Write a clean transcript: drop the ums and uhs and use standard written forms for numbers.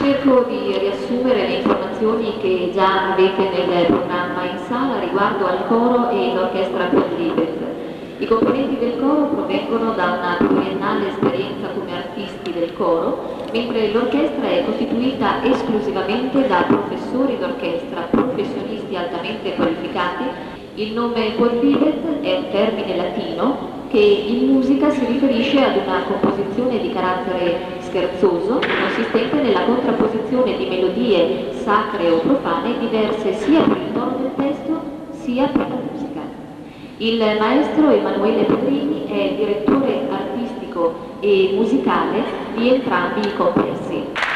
Cerco di riassumere le informazioni che già avete nel programma in sala riguardo al coro e l'orchestra Quadriped. I componenti del coro provengono da una pluriennale esperienza come artisti del coro, mentre l'orchestra è costituita esclusivamente da professori d'orchestra, professionisti altamente qualificati. Il nome Quadriped è un termine latino che in musica si riferisce ad una composizione di carattere scherzoso, consistente nella contrapposizione di melodie sacre o profane diverse sia per il tono del testo sia per la musica. Il maestro Emanuele Pedrini è direttore artistico e musicale di entrambi i complessi.